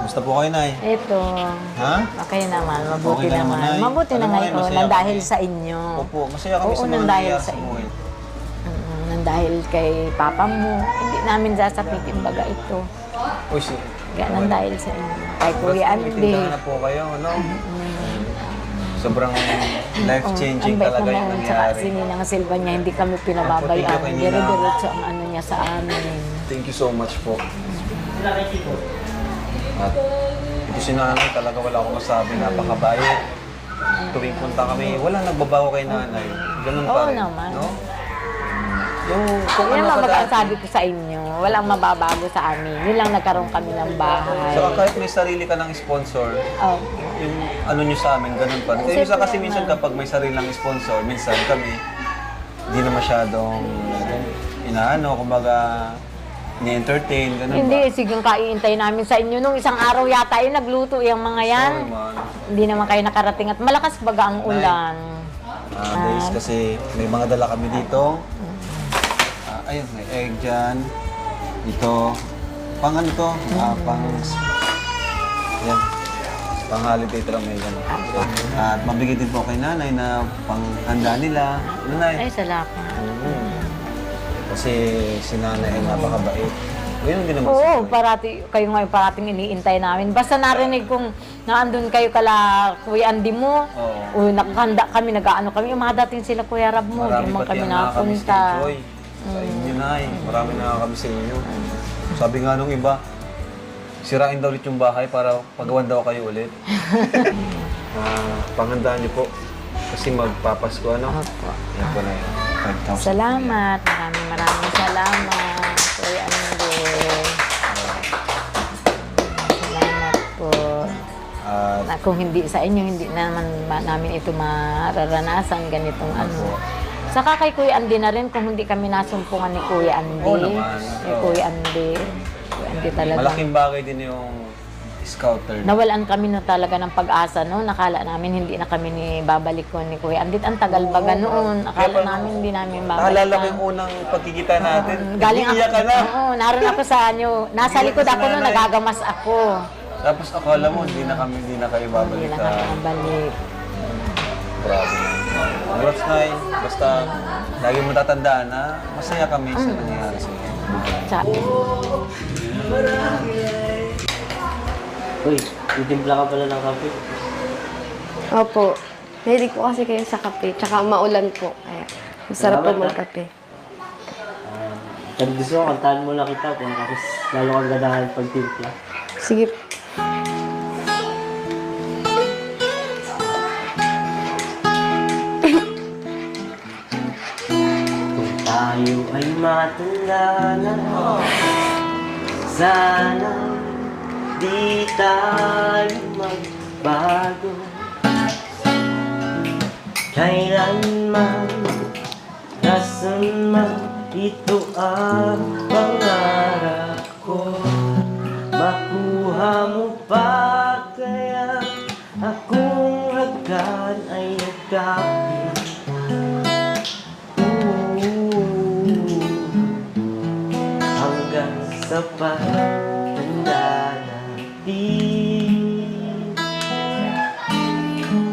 Gusto po kayo, Nay? Ito. Ha? Okay naman, mabuti Okay ka naman. naman, Nay. Mabuti na Alam mo, Nay, ngayon, masaya nang dahil kami. sa inyo. Opo, masaya kami Oo, sa mga nang dahil nangyayari sa sa inyo. buhay. Nang dahil kay papa mo, hindi namin sasapitin baga ito. Uy, Kaya nang dahil sa inyo. Kay Kuya May Andy. tindahan na po kayo, no? Sobrang life-changing Ang bait talaga yung naman, tsaka nangyari. si Ninang Silva niya, hindi kami Thank pinababayaan. you kay Ninang. Dire-diretso ang ano niya sa amin. Thank you so much po. At ito si nanay, talaga wala akong masabi. Napakabait. Tuwing punta kami, wala nagbabago kay nanay. Ganun pa Oo rin. naman. No? Yung kung Yan ano lang ka dati. sabi ko sa inyo, walang mababago sa amin. Yun lang nagkaroon kami ng bahay. Saka kahit may sarili ka ng sponsor, Oh. yung ano nyo sa amin, ganun pa rin. Kaya minsan kasi minsan kapag may sarilang sponsor, minsan kami, hindi na masyadong inaano, kumbaga, ni-entertain, ganun Hindi, ba? sige kaiintay namin sa inyo. Nung isang araw yata yung nagluto yung mga yan. Sorry, man. Hindi naman kayo nakarating at malakas baga ang ulan. Days kasi may mga dala kami dito. Ayun, may egg dyan. Dito. Pang ano to? Pang... Yan. Pang holiday ito lang may gano'n. At mabigay din po kay nanay na pang handa nila. Nanay. Ay, salamat. Kasi si nanay ay napakabait. Ganyan din naman Oo, si parati, kayo ngayon parating iniintay namin. Basta narinig kong naandun kayo kala Kuya Andy mo, Oo. o nakahanda kami, nag-ano kami, umakadating sila Kuya Rab mo, Marami di man pati kami ang nakakamiss kay nakapunta. Joy. Sa inyo, Nay. Marami nakakamiss sa inyo. Sabi nga nung iba, sirain daw ulit yung bahay para pagawan daw kayo ulit. Panghandaan niyo po. Kasi magpapasko, ano? Opo. Yan po na yun. 5,000. Salamat, maraming salamat, Kuya Andy. Salamat po. At Na kung hindi sa inyo, hindi naman namin ito mararanasan ganitong ano. Saka kay Kuya Andy na rin, kung hindi kami nasumpungan ni Kuya Andy. Oo naman. Ni Kuya Andy. Kuya Andy talaga. malaking bagay din yung scouter. Nawalan kami na talaga ng pag-asa, no? Nakala namin hindi na kami ni babalik ko ni Kuya Andy. Ang tagal baga noon. Akala namin hindi namin babalik. Naalala ko yung unang pagkikita natin. Galing ako. Iiyak ka na. Oo, naroon ako sa anyo. Nasa likod ako noon, nagagamas ako. Tapos akala mo, hindi na kayo Hindi babalik na ka. kami nabalik. Grabe na. Congrats, Nay. Basta, lagi mo tatandaan na masaya kami sa nangyayari sa inyo. Sa- Uy, titimpla ka pala ng kape. Opo. Mahilig po kasi kayo sa kape. Tsaka maulan po. Kaya masarap po Salamat, magkape. Pag gusto mo, kantahan mo na kita kung kasi lalo kang ganahan pagtimpla. Sige. Kung tayo ay matanda na, sana di tayo magbago. Kailanman, nasan man, ito ang pangarap ko. Makuha mo pa kaya akong hagdan ay nagkapit. Hanggang sa pagtanda natin,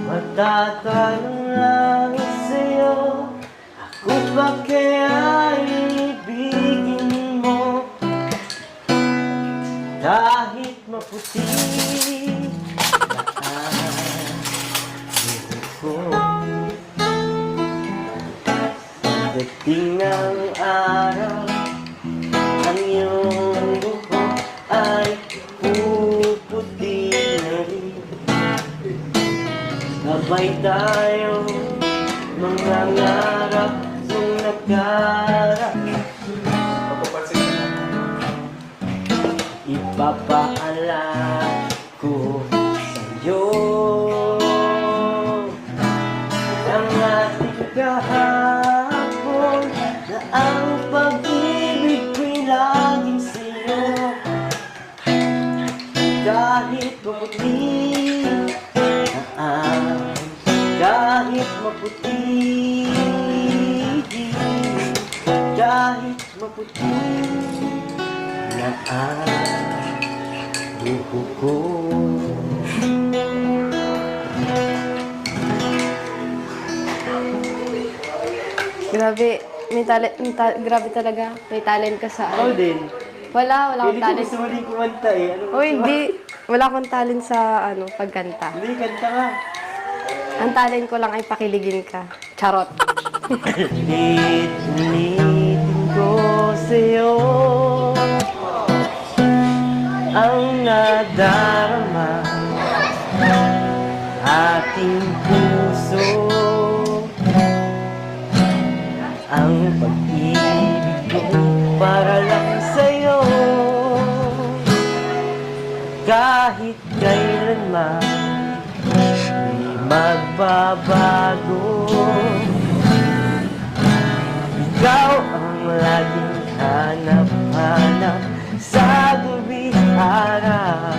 magtatanong lang sa'yo, ako ba kaya ibigin mo? Kahit maputi na ang buhok ko, pagdating ng araw, ang iyong buhok ay puputi na rin. Sabay tayo mangangarap nung nagkarap. Ipapaalam ko sa'yo ang ating kahapon, na ang pag-ibig ko'y laging sa'yo. Kahit maputi na kahit maputi, kahit maputi na ang buko ko. Grabe, grabe talaga. May talent ka sa Ako ano. din. Wala akong Hindi ko talent. gusto mo din kumanta eh. Ano Oh, hindi. Wala akong talent sa ano, pagkanta. Hindi, kanta ka. Ang talent ko lang ay pakiligin ka. Charot. Ulitin ko sa'yo ang nadarama ating puso, ang pag-ibig ko para lang sa'yo, kahit kailanman di magbabago. Ikaw ang laging hanap-hanap sa gabi araw.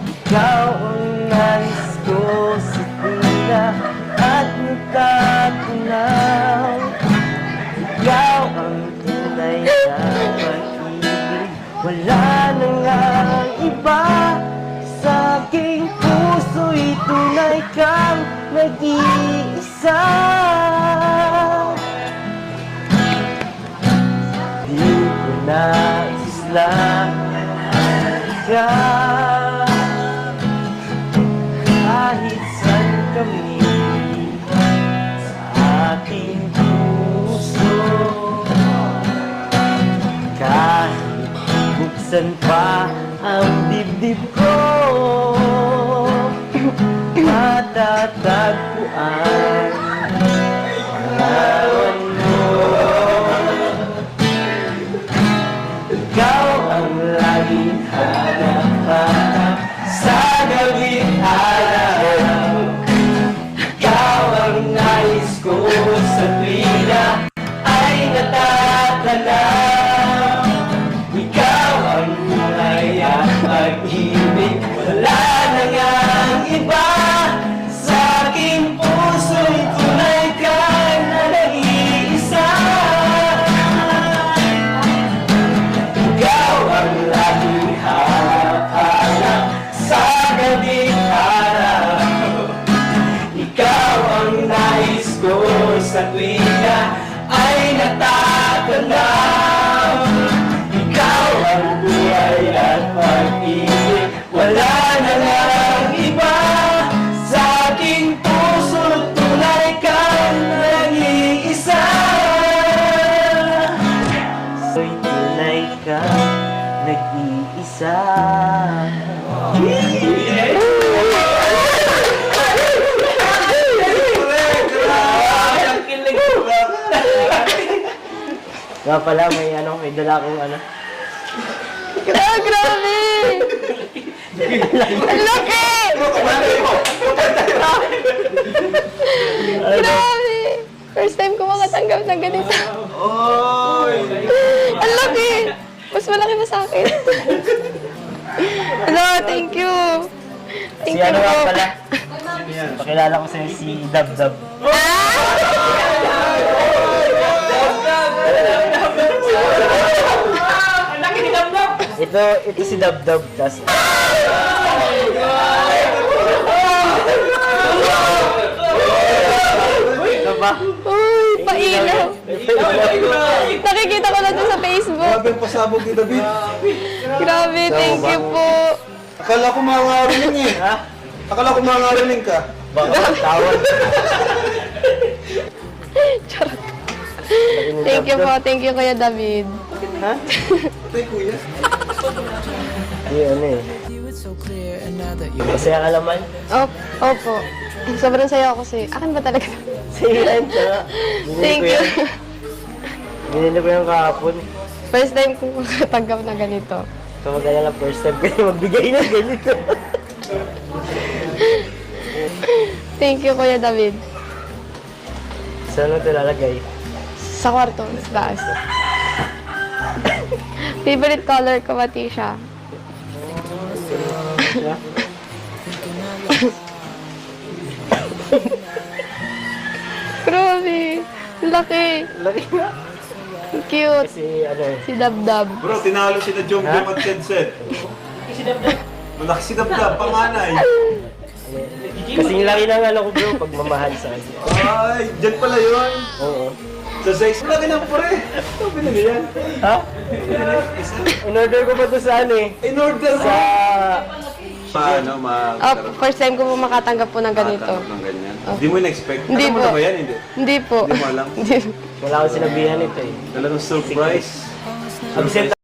Ikaw ang nais ko sa tila at nagtatunaw. Ikaw ang tunay na pag-ibig, wala na ngang iba. Sa aking puso'y tunay kang nag-iisa. Di ko nais lang ka, kahit saan kami sa aking puso, kahit buksan pa ang dibdib ko, matatagpuan ang mo. Ikaw ang laging hanap-hanap sa gawing araw. Ikaw ang nais ko sa tuwina ay natatanaw. Ikaw ang tunay at pag-ibig, wala na ngang iba. Sa aking puso'y tunay kang nag-iisa. Ikaw ang laging hanap-hanap sa gabing araw. Ikaw ang nais ko sa tuwina ay natatanaw. Ikaw ang buhay at pag-ibig, wala na ngang iba. Sa aking puso tunay kang nag-iisa. So'y tunay kang nag-iisa. Nga pala, may dala akong ano. Ah, grabe! Ang laki! Grabe! First time ko makatanggap ng ganito. Ang laki! Mas malaki pa sa akin. Hello, thank you! Thank Si you ano nga po. pala, pakilala ko sa'yo si Dab-Dab. Ito si Dab-Dab, tas ano ba? Uy, pailaw. Nakikita ko na to sa Facebook. Grabe ang pasabog ni David. Grabe, thank you po. Akala ko mangariling eh. Ha? Akala ko mangariling ka. Baka magtawad. Charot. Thank you Kuya David. Ha? Tay kuya. Di ano eh. Masaya ka naman. Opo. Sobrang saya ako kasi. Akin ba talaga? Sige lang, tsaka. Thank you. Binili ko yung kahapon. First time ko makatanggap na ganito. So magkala lang first time kayo magbigay ng ganito. Thank you Kuya David. Saan mo ito lalagay? Sa kwarto, sa taas. Favorite color ko pati siya. Grabe. Laki. Laki nga. Cute. Kasi ano eh. Si Dabdab. Bro, tinalo sila Jong Jong at Ted Sed. Malaki si Dabdab, panganay. Kasing laki ng ano ko bro, pagmamahal sa kanya. Ay, dyan pala yun. Oo. Sa sex, laki ng pre. Ito, binili yan. Ha? In-order ko pa to sa ano eh. In order Sa... Paano, First time ko po makatanggap po ng ganito. ng ganyan. Hindi mo in-expect. Hindi Alam mo po. na ba yan? Hindi. Hindi po. Hindi mo alam. Wala akong sinabihan ito eh. Talagang surprise. Absent